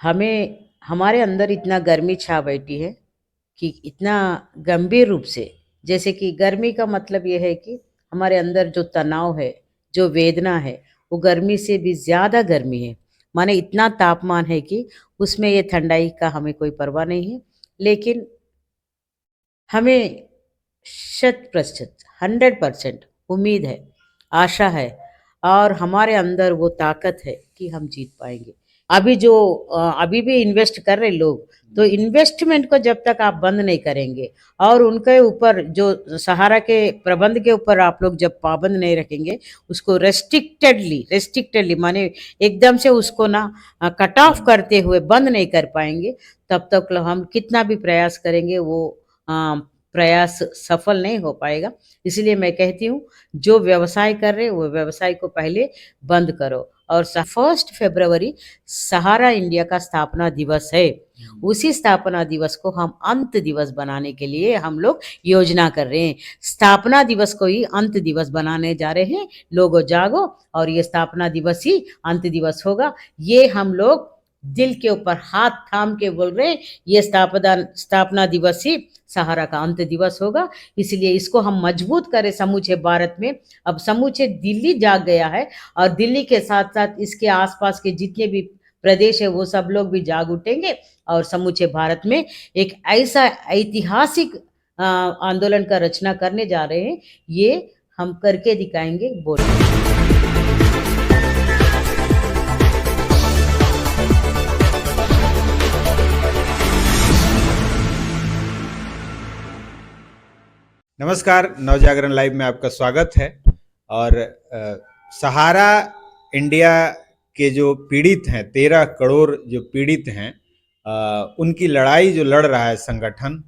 हमें हमारे अंदर इतना गर्मी छा बैठी है कि इतना गंभीर रूप से, जैसे कि गर्मी का मतलब ये है कि हमारे अंदर जो तनाव है, जो वेदना है, वो गर्मी से भी ज़्यादा गर्मी है। माने इतना तापमान है कि उसमें ये ठंडाई का हमें कोई परवाह नहीं है। लेकिन हमें शत प्रतिशत 100% उम्मीद है, आशा है और हमारे अंदर वो ताकत है कि हम जीत पाएँगे। अभी भी इन्वेस्ट कर रहे लोग, तो इन्वेस्टमेंट को जब तक आप बंद नहीं करेंगे और उनके ऊपर जो सहारा के प्रबंध के ऊपर आप लोग जब पाबंद नहीं रखेंगे, उसको रेस्ट्रिक्टेडली माने एकदम से उसको ना कट ऑफ करते हुए बंद नहीं कर पाएँगे, तब तक हम कितना भी प्रयास करेंगे वो अ, प्रयास सफल नहीं हो पाएगा। इसलिए मैं कहती हूँ, जो व्यवसाय कर रहे हैं, वो व्यवसाय को पहले बंद करो और 1 फरवरी सहारा इंडिया का स्थापना दिवस है। उसी स्थापना दिवस को हम अंत दिवस बनाने के लिए हम लोग योजना कर रहे हैं। स्थापना दिवस को ही अंत दिवस बनाने जा रहे हैं। लोगों जागो और ये स्थापना दिवस ही अंत दिवस होगा। ये हम लोग दिल के ऊपर हाथ थाम के बोल रहे हैं, ये स्थापना दिवस ही सहारा का अंत दिवस होगा। इसलिए इसको हम मजबूत करें समूचे भारत में। अब समूचे दिल्ली जाग गया है और दिल्ली के साथ-साथ इसके आस-पास के जितने भी प्रदेश है वो सब लोग भी जाग उठेंगे और समूचे भारत में एक ऐसा ऐतिहासिक आंदोलन का रचना करने जा रहे हैं। ये हम करके दिखाएँगे बोलिए। नमस्कार, नवजागरण लाइव में आपका स्वागत है। और सहारा इंडिया के जो पीड़ित हैं, 13 करोड़ जो पीड़ित हैं, उनकी लड़ाई जो लड़ रहा है संगठन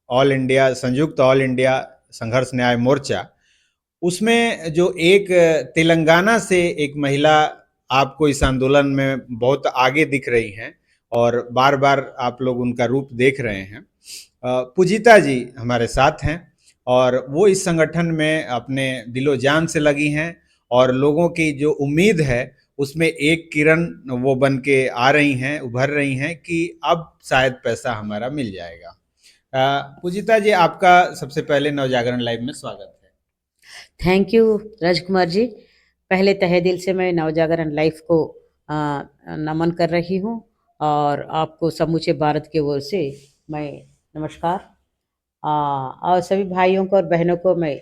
संयुक्त ऑल इंडिया संघर्ष न्याय मोर्चा, उसमें जो एक तेलंगाना से एक महिला आपको इस आंदोलन में बहुत आगे दिख रही हैं और बार बार आप लोग उनका रूप देख रहे हैं। पूजिता जी हमारे साथ हैं और वो इस संगठन में अपने दिलो जान से लगी हैं और लोगों की जो उम्मीद है उसमें एक किरण वो बन के आ रही हैं, उभर रही हैं कि अब शायद पैसा हमारा मिल जाएगा। पूजिता जी, आपका सबसे पहले नवजागरण लाइव में स्वागत है। Thank you Rajkumar ji. पहले तहे दिल से मैं नवजागरण लाइफ को नमन कर रही हूँ और आपको समूचे भारत की ओर से मैं नमस्कार। और सभी भाइयों को और बहनों को मैं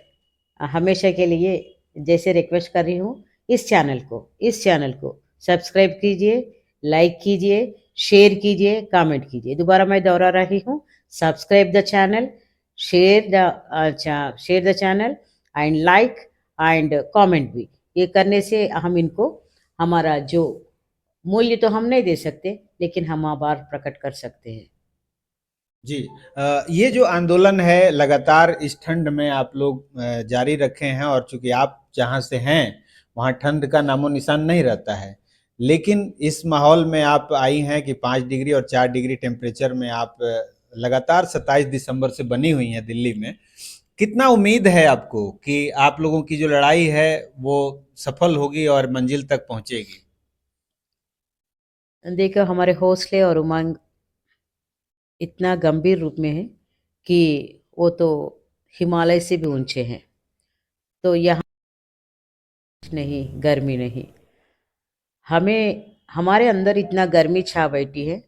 हमेशा के लिए जैसे रिक्वेस्ट कर रही हूँ, इस चैनल को सब्सक्राइब कीजिए, लाइक कीजिए, शेयर कीजिए, कमेंट कीजिए। दोबारा मैं दोहरा रही हूँ, subscribe the channel, share the channel and like and comment भी। ये करने से हम इनको हमारा जो मूल्य तो हम नहीं दे सकते, लेकिन हम आभार प्रकट कर सकते हैं। जी, ये जो आंदोलन है लगातार इस ठंड में आप लोग जारी रखे हैं और चूंकि आप जहाँ से हैं वहाँ ठंड का नामो निशान नहीं रहता है, लेकिन इस माहौल में आप आई हैं कि 5 डिग्री और 4 डिग्री टेम्परेचर में आप लगातार 27 दिसंबर से बनी हुई हैं दिल्ली में। कितना उम्मीद है आपको कि आप लोगों की जो लड़ाई है वो सफल होगी और मंजिल तक पहुंचेगी? देखो, हमारे हौसले और उमंग इतना गंभीर रूप में है कि वो तो हिमालय से भी ऊंचे हैं। तो यहाँ नहीं, गर्मी नहीं, हमारे अंदर इतना गर्मी छा बैठी है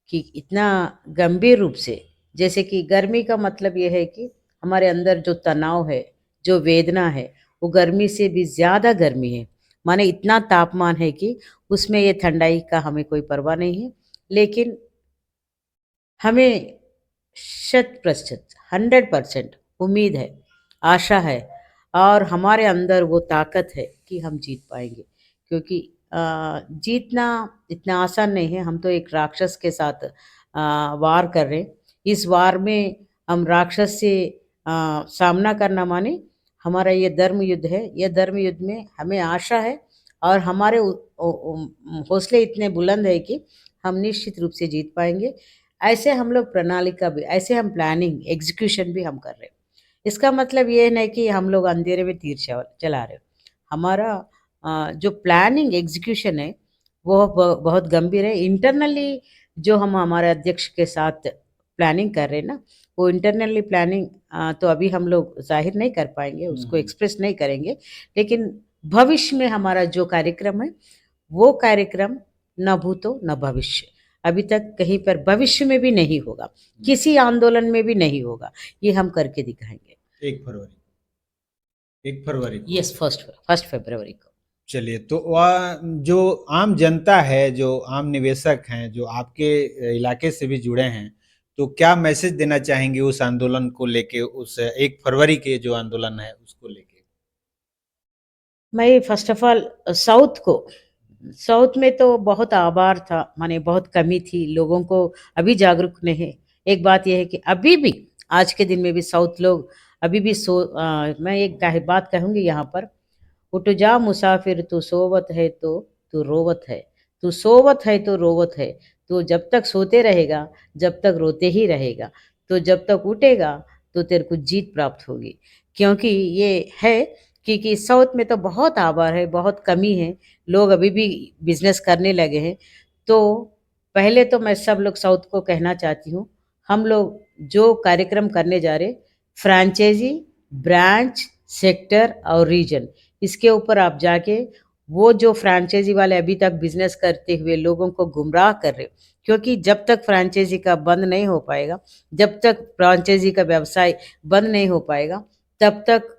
कि इतना गंभीर रूप से, जैसे कि गर्मी का मतलब ये है कि हमारे अंदर जो तनाव है, जो वेदना है, वो गर्मी से भी ज़्यादा गर्मी है। माने इतना तापमान है कि उसमें ये ठंडाई का हमें कोई परवाह नहीं है। लेकिन हमें शत प्रतिशत 100% उम्मीद है, आशा है और हमारे अंदर वो ताकत है कि हम जीत पाएँगे। क्योंकि जीतना इतना आसान नहीं है। हम तो एक राक्षस के साथ वार कर रहे हैं। इस वार में हम राक्षस से सामना करना माने हमारा ये धर्म युद्ध है। ये धर्म युद्ध में हमें आशा है और हमारे हौसले इतने बुलंद है कि हम निश्चित रूप से जीत पाएँगे। ऐसे हम लोग प्रणालिका भी, ऐसे हम प्लानिंग, एग्ज़ीक्यूशन भी हम कर रहे हैं। इसका मतलब ये नहीं कि हम लोग अंधेरे में तीर चला रहे हो। हमारा जो प्लानिंग एग्ज़ीक्यूशन है, वो बहुत गंभीर है। इंटरनली जो हम हमारे अध्यक्ष के साथ प्लानिंग कर रहे हैं ना, वो इंटरनली प्लानिंग तो अभी हम लोग ज़ाहिर नहीं कर पाएँगे, उसको एक्सप्रेस नहीं करेंगे। लेकिन भविष्य में हमारा जो कार्यक्रम है, वो कार्यक्रम न भूतो न भविष्य। अभी तक कहीं पर भविष्य में भी नहीं होगा, किसी आंदोलन में भी नहीं होगा। ये हम करके दिखाएँगे। 1 फरवरी 1 फरवरी को। यस, फर्स्ट फ़रवरी को। चलिए, तो वह जो आम जनता है, जो आम निवेशक हैं, जो आपके इलाके से भी जुड़े हैं, तो क्या मैसेज देना चाहेंगे उस आंदोलन को लेके, उस 1 फरवरी के जो आंदोलन है उसको लेके? मैं फ़र्स्ट ऑफ़ ऑल साउथ में तो बहुत आभार था, माने बहुत कमी थी, लोगों को अभी जागरूक नहीं। एक बात ये है कि अभी भी आज के दिन में भी साउथ लोग अभी भी मैं एक बात कहूँगी यहाँ पर, उठ जा मुसाफिर तू सोवत है तो तू रोवत है, तू सोवत है तो रोवत है, तो जब तक सोते रहेगा, जब तक रोते ही रहेगा, तो जब तक उठेगा तो तेरे को जीत प्राप्त होगी। क्योंकि ये है कि साउथ में तो बहुत आभार है, बहुत कमी है, लोग अभी भी बिज़नेस करने लगे हैं। तो पहले तो मैं सब लोग साउथ को कहना चाहती हूँ, हम लोग जो कार्यक्रम करने जा रहे, फ्रैंचाइज़ी, ब्रांच, सेक्टर और रीजन, इसके ऊपर आप जाके वो जो फ्रैंचाइज़ी वाले अभी तक बिज़नेस करते हुए लोगों को गुमराह कर रहे हो, क्योंकि जब तक फ्रैंचाइज़ी का बंद नहीं हो पाएगा, जब तक फ्रैंचाइज़ी का व्यवसाय बंद नहीं हो पाएगा, तब तक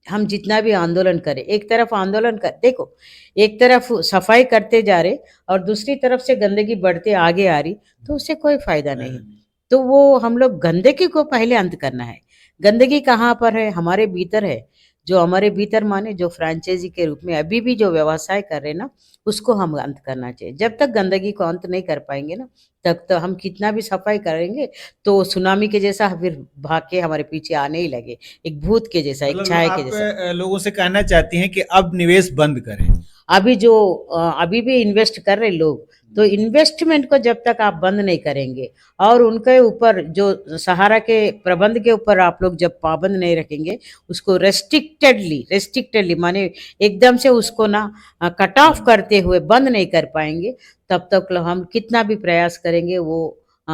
हम जितना भी आंदोलन करें, एक तरफ आंदोलन कर देखो, एक तरफ सफाई करते जा रहे और दूसरी तरफ से गंदगी बढ़ते आगे आ रही, तो उससे कोई फ़ायदा नहीं है। तो वो हम लोग गंदगी को पहले अंत करना है। गंदगी कहाँ पर है? हमारे भीतर है। जो हमारे भीतर माने जो फ्रैंचाइज़ी के रूप में अभी भी जो व्यवसाय कर रहे हैं ना, उसको हम अंत करना चाहिए। जब तक गंदगी को अंत नहीं कर पाएँगे ना, तब तो हम कितना भी सफाई करेंगे, तो सुनामी के जैसा फिर भाग के हमारे पीछे आने ही लगे। एक भूत के जैसा, एक मतलब छाया के आप जैसा। लोगों से कहना चाहती हैं कि अब निवेश बंद करें? अभी भी इन्वेस्ट कर रहे लोग, तो इन्वेस्टमेंट को जब तक आप बंद नहीं करेंगे और उनके ऊपर जो सहारा के प्रबंध के ऊपर आप लोग जब पाबंद नहीं रखेंगे, उसको रेस्ट्रिक्टेडली माने एकदम से उसको ना कट ऑफ करते हुए बंद नहीं कर पाएँगे, तब तक हम कितना भी प्रयास करेंगे वो अ,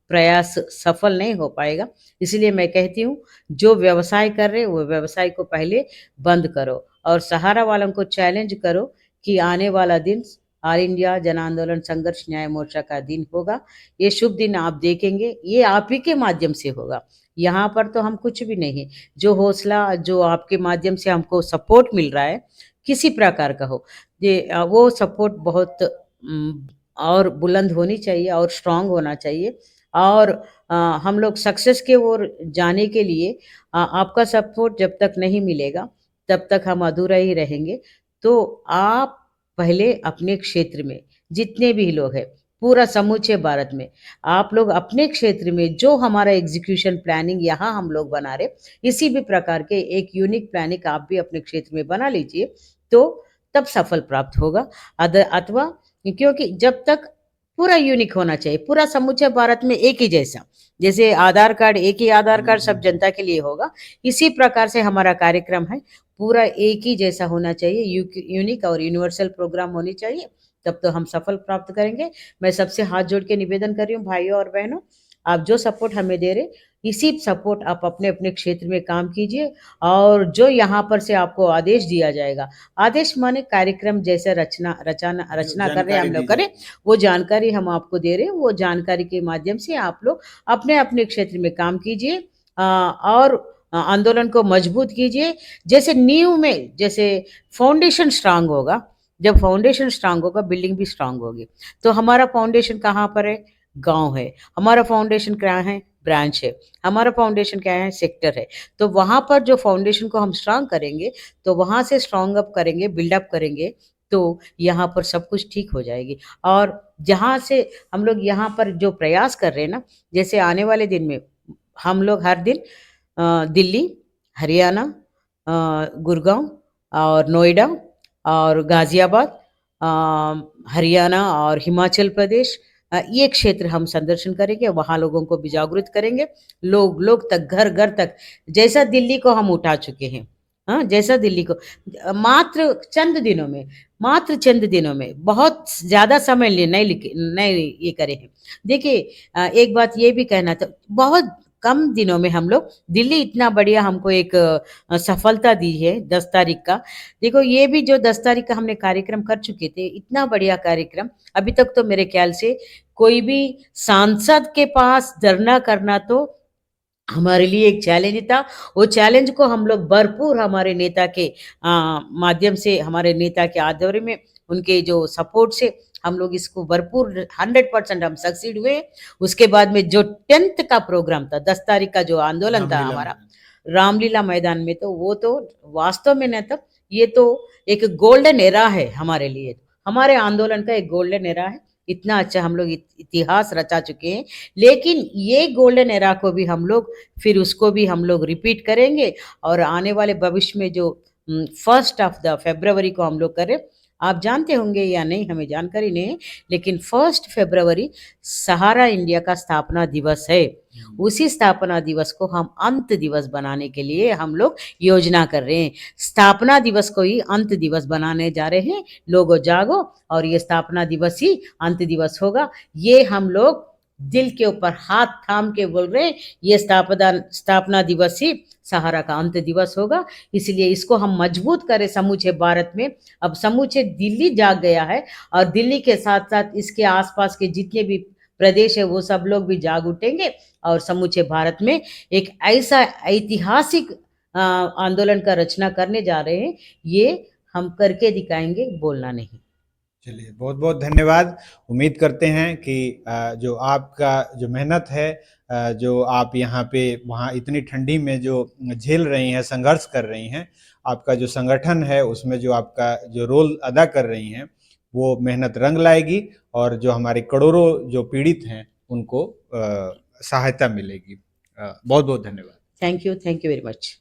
प्रयास सफल नहीं हो पाएगा। इसलिए मैं कहती हूँ, जो व्यवसाय कर रहे हैं, वो व्यवसाय को पहले बंद करो और सहारा वालों को चैलेंज करो कि आने वाला दिन ऑल इंडिया जन आंदोलन संघर्ष न्याय मोर्चा का दिन होगा। ये शुभ दिन आप देखेंगे, ये आप ही के माध्यम से होगा। यहाँ पर तो हम कुछ भी नहीं है। जो हौसला जो आपके माध्यम से हमको सपोर्ट मिल रहा है, किसी प्रकार का हो, वो सपोर्ट बहुत और बुलंद होनी चाहिए और स्ट्रॉन्ग होना चाहिए और हम लोग सक्सेस की ओर जाने के लिए आपका सपोर्ट जब तक नहीं मिलेगा, तब तक हम अधूरा ही रहेंगे। तो आप पहले अपने क्षेत्र में जितने भी लोग हैं, पूरा समूचे भारत में, आप लोग अपने क्षेत्र में जो हमारा एग्ज़ीक्यूशन प्लानिंग यहाँ हम लोग बना रहे, इसी भी प्रकार के एक यूनिक प्लानिंग आप भी अपने क्षेत्र में बना लीजिए, तो तब सफल प्राप्त होगा। अथवा क्योंकि जब तक पूरा यूनिक होना चाहिए, पूरा समूचे भारत में एक ही जैसा, जैसे आधार कार्ड एक ही आधार कार्ड सब जनता के लिए होगा, इसी प्रकार से हमारा कार्यक्रम है, पूरा एक ही जैसा होना चाहिए, यूनिक और यूनिवर्सल प्रोग्राम होनी चाहिए, तब तो हम सफल प्राप्त करेंगे। मैं सबसे हाथ जोड़ के निवेदन कर रही हूँ भाइयों और बहनों, आप जो सपोर्ट हमें दे रहे, इसी सपोर्ट आप अपने-अपने क्षेत्र में काम कीजिए और जो यहाँ पर से आपको आदेश दिया जाएगा, आदेश माने कार्यक्रम जैसे रचना कर रहे हैं हम लोग करें, वो जानकारी हम आपको दे रहे हैं, वो जानकारी के माध्यम से आप लोग अपने-अपने क्षेत्र में काम कीजिए और आंदोलन को मजबूत कीजिए। जैसे नींव में जैसे फाउंडेशन स्ट्रॉन्ग होगा, जब फाउंडेशन स्ट्रॉन्ग होगा, बिल्डिंग भी स्ट्रॉन्ग होगी। तो हमारा फाउंडेशन कहाँ पर है? गाँव है। हमारा फाउंडेशन क्या है? ब्रांच है। हमारा फाउंडेशन क्या है? सेक्टर है। तो वहाँ पर जो फाउंडेशन को हम स्ट्रॉन्ग करेंगे, तो वहाँ से स्ट्रॉन्ग अप करेंगे, बिल्डअप करेंगे, तो यहाँ पर सब कुछ ठीक हो जाएगी। और जहाँ से हम लोग यहाँ पर जो प्रयास कर रहे हैं ना, जैसे आने वाले दिन में हम लोग हर दिन दिल्ली, हरियाणा, गुड़गाँव और नोएडा और गाज़ियाबाद, हरियाणा और हिमाचल प्रदेश, ये क्षेत्र हम संदर्शन करेंगे, वहाँ लोगों को भी जागरूक करेंगे। लोग लोग तक घर-घर तक जैसा दिल्ली को हम उठा चुके हैं, हाँ, जैसा दिल्ली को मात्र चंद दिनों में बहुत ज़्यादा समय नहीं ये करे हैं। देखिए एक बात ये भी कहना था, बहुत कम दिनों में हम लोग दिल्ली इतना बढ़िया हमको एक सफलता दी है 10 तारीख का। देखो ये भी जो 10 तारीख का हमने कार्यक्रम कर चुके थे, इतना बढ़िया कार्यक्रम, अभी तक तो मेरे ख्याल से कोई भी सांसद के पास धरना करना तो हमारे लिए एक चैलेंज था। वो चैलेंज को हम लोग भरपूर हमारे नेता के माध्यम से, हमारे नेता के आध्वर्य में, उनके जो सपोर्ट से हम लोग इसको भरपूर 100% हम सक्सीड हुए। उसके बाद में जो 10th का प्रोग्राम था, 10 तारीख का जो आंदोलन था रामलीला हमारा मैदान। रामलीला मैदान में, तो वो तो वास्तव में न तब ये तो एक गोल्डन एरा है हमारे लिए, हमारे आंदोलन का एक गोल्डन एरा है। इतना अच्छा हम लोग इतिहास रचा चुके हैं, लेकिन ये गोल्डन एरा को भी हम लोग फिर उसको भी हम लोग रिपीट करेंगे। और आने वाले भविष्य में जो 1st ऑफ द फरवरी को हम लोग करें, आप जानते होंगे या नहीं हमें जानकारी नहीं है, लेकिन 1st फरवरी सहारा इंडिया का स्थापना दिवस है। उसी स्थापना दिवस को हम अंत दिवस बनाने के लिए हम लोग योजना कर रहे हैं। स्थापना दिवस को ही अंत दिवस बनाने जा रहे हैं। लोगो जागो, और ये स्थापना दिवस ही अंत दिवस होगा। ये हम लोग दिल के ऊपर हाथ थाम के बोल रहे हैं, ये स्थापना दिवस ही सहारा का अंत दिवस होगा। इसलिए इसको हम मजबूत करें समूचे भारत में। अब समूचे दिल्ली जाग गया है, और दिल्ली के साथ साथ इसके आसपास के जितने भी प्रदेश है वो सब लोग भी जाग उठेंगे, और समूचे भारत में एक ऐसा ऐतिहासिक आंदोलन का रचना करने जा रहे हैं। ये हम करके दिखाएंगे, बोलना नहीं। चलिए, बहुत बहुत धन्यवाद। उम्मीद करते हैं कि जो आपका जो मेहनत है, जो आप यहाँ पे वहाँ इतनी ठंडी में जो झेल रही हैं, संघर्ष कर रही हैं, आपका जो संगठन है उसमें जो आपका जो रोल अदा कर रही हैं, वो मेहनत रंग लाएगी, और जो हमारे करोड़ों जो पीड़ित हैं उनको सहायता मिलेगी। बहुत बहुत धन्यवाद। Thank you very much.